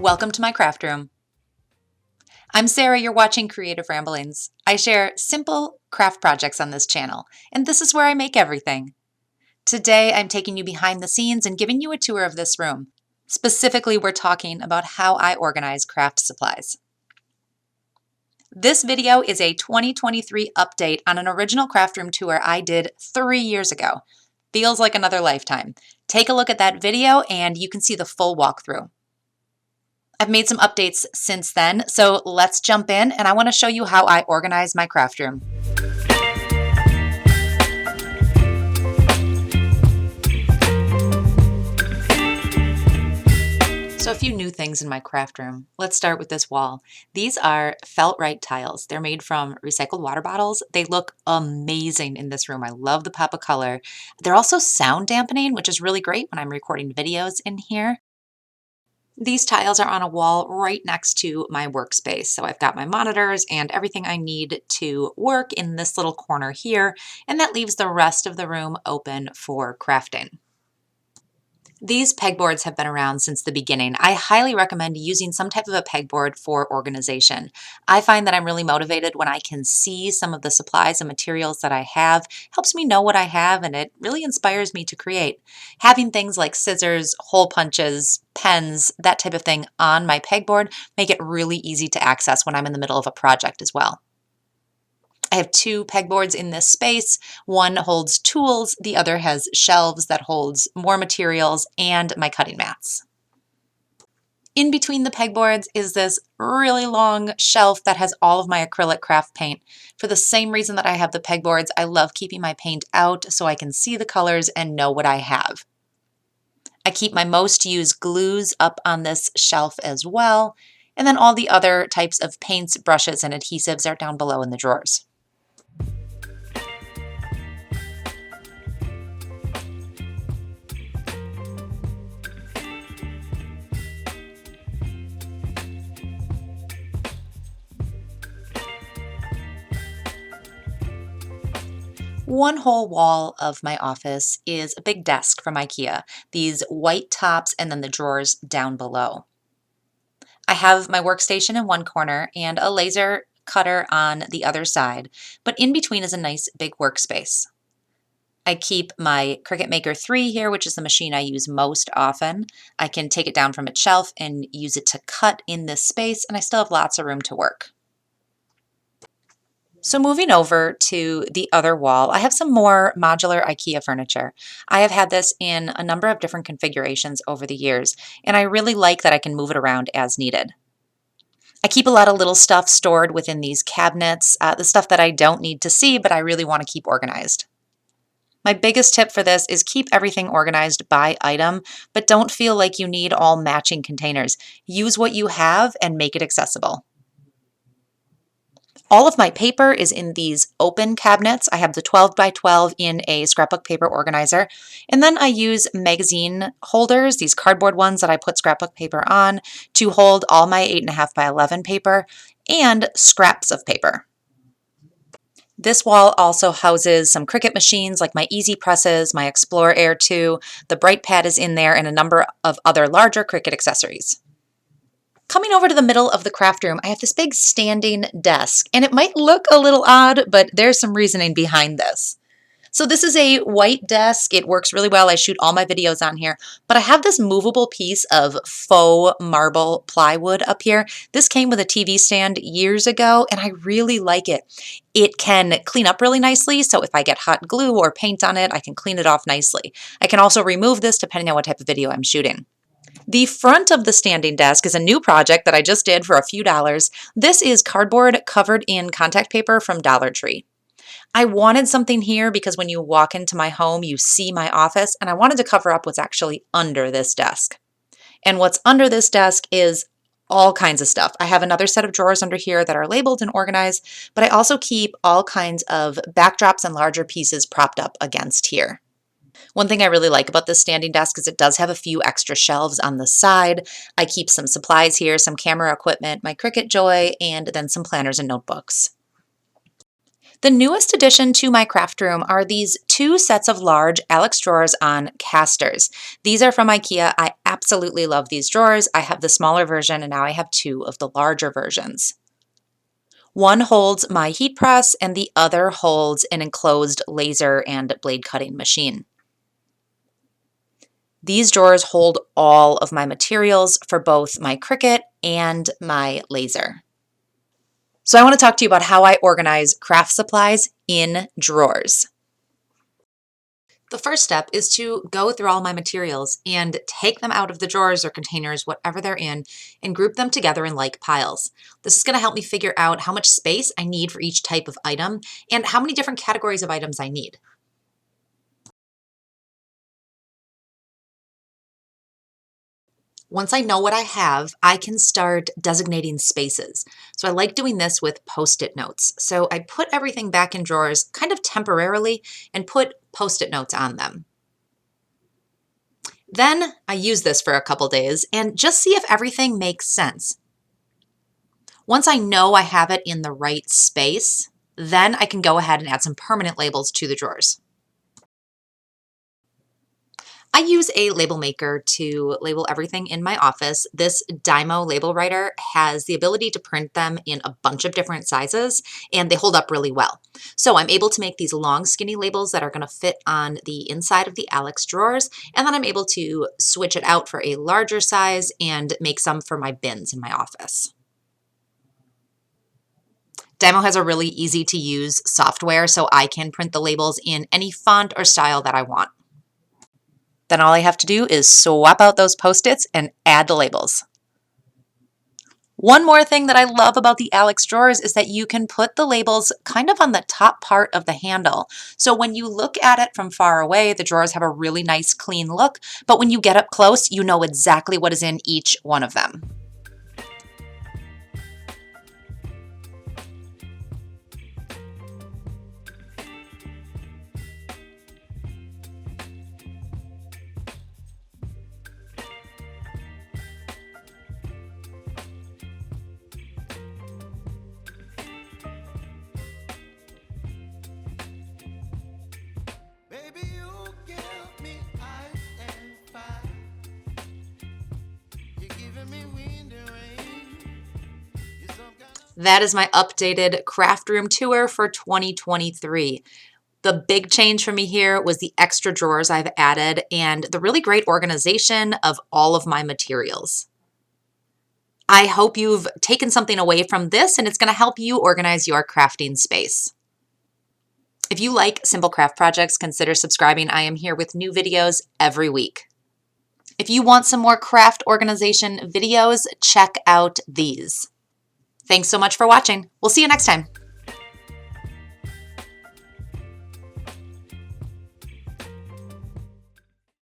Welcome to my craft room. I'm Sarah, you're watching Creative Ramblings. I share simple craft projects on this channel, and this is where I make everything. Today, I'm taking you behind the scenes and giving you a tour of this room. Specifically, we're talking about how I organize craft supplies. This video is a 2023 update on an original craft room tour I did 3 years ago. Feels like another lifetime. Take a look at that video and you can see the full walkthrough. I've made some updates since then, so let's jump in and I want to show you how I organize my craft room. So a few new things in my craft room. Let's start with this wall. These are felt-right tiles. They're made from recycled water bottles. They look amazing in this room. I love the pop of color. They're also sound dampening, which is really great when I'm recording videos in here. These tiles are on a wall right next to my workspace. So I've got my monitors and everything I need to work in this little corner here, and that leaves the rest of the room open for crafting. These pegboards have been around since the beginning. I highly recommend using some type of a pegboard for organization. I find that I'm really motivated when I can see some of the supplies and materials that I have. Helps me know what I have, and it really inspires me to create. Having things like scissors, hole punches, pens, that type of thing on my pegboard make it really easy to access when I'm in the middle of a project as well. I have 2 pegboards in this space. One holds tools, the other has shelves that holds more materials and my cutting mats. In between the pegboards is this really long shelf that has all of my acrylic craft paint. For the same reason that I have the pegboards, I love keeping my paint out so I can see the colors and know what I have. I keep my most used glues up on this shelf as well, and then all the other types of paints, brushes, and adhesives are down below in the drawers. One whole wall of my office is a big desk from Ikea, these white tops and then the drawers down below. I have my workstation in one corner and a laser cutter on the other side, but in between is a nice big workspace. I keep my Cricut Maker 3 here, which is the machine I use most often. I can take it down from its shelf and use it to cut in this space, and I still have lots of room to work. So moving over to the other wall, I have some more modular IKEA furniture. I have had this in a number of different configurations over the years, and I really like that I can move it around as needed. I keep a lot of little stuff stored within these cabinets, the stuff that I don't need to see, but I really want to keep organized. My biggest tip for this is keep everything organized by item, but don't feel like you need all matching containers. Use what you have and make it accessible. All of my paper is in these open cabinets. I have the 12 by 12 in a scrapbook paper organizer. And then I use magazine holders, these cardboard ones that I put scrapbook paper on, to hold all my 8.5 by 11 paper and scraps of paper. This wall also houses some Cricut machines like my Easy Presses, my Explorer Air 2, the Bright Pad is in there, and a number of other larger Cricut accessories. Coming over to the middle of the craft room, I have this big standing desk, and it might look a little odd, but there's some reasoning behind this. So this is a white desk. It works really well. I shoot all my videos on here, but I have this movable piece of faux marble plywood up here. This came with a TV stand years ago, and I really like it. It can clean up really nicely, so if I get hot glue or paint on it, I can clean it off nicely. I can also remove this depending on what type of video I'm shooting. The front of the standing desk is a new project that I just did for a few dollars. This is cardboard covered in contact paper from Dollar Tree. I wanted something here because when you walk into my home, you see my office, and I wanted to cover up what's actually under this desk. And what's under this desk is all kinds of stuff. I have another set of drawers under here that are labeled and organized, but I also keep all kinds of backdrops and larger pieces propped up against here. One thing I really like about this standing desk is it does have a few extra shelves on the side. I keep some supplies here, some camera equipment, my Cricut Joy, and then some planners and notebooks. The newest addition to my craft room are these 2 sets of large Alex drawers on casters. These are from Ikea. I absolutely love these drawers. I have the smaller version and now I have 2 of the larger versions. One holds my heat press and the other holds an enclosed laser and blade cutting machine. These drawers hold all of my materials for both my Cricut and my laser. So I want to talk to you about how I organize craft supplies in drawers. The first step is to go through all my materials and take them out of the drawers or containers, whatever they're in, and group them together in like piles. This is going to help me figure out how much space I need for each type of item and how many different categories of items I need. Once I know what I have, I can start designating spaces. So I like doing this with Post-it notes. So I put everything back in drawers kind of temporarily and put Post-it notes on them. Then I use this for a couple days and just see if everything makes sense. Once I know I have it in the right space, then I can go ahead and add some permanent labels to the drawers. I use a label maker to label everything in my office. This Dymo label writer has the ability to print them in a bunch of different sizes, and they hold up really well. So I'm able to make these long, skinny labels that are going to fit on the inside of the Alex drawers, and then I'm able to switch it out for a larger size and make some for my bins in my office. Dymo has a really easy to use software, so I can print the labels in any font or style that I want. Then all I have to do is swap out those Post-its and add the labels. One more thing that I love about the Alex drawers is that you can put the labels kind of on the top part of the handle. So when you look at it from far away, the drawers have a really nice clean look, but when you get up close, you know exactly what is in each one of them. That is my updated craft room tour for 2023. The big change for me here was the extra drawers I've added and the really great organization of all of my materials. I hope you've taken something away from this and it's going to help you organize your crafting space. If you like simple craft projects, consider subscribing. I am here with new videos every week. If you want some more craft organization videos, check out these. Thanks so much for watching. We'll see you next time.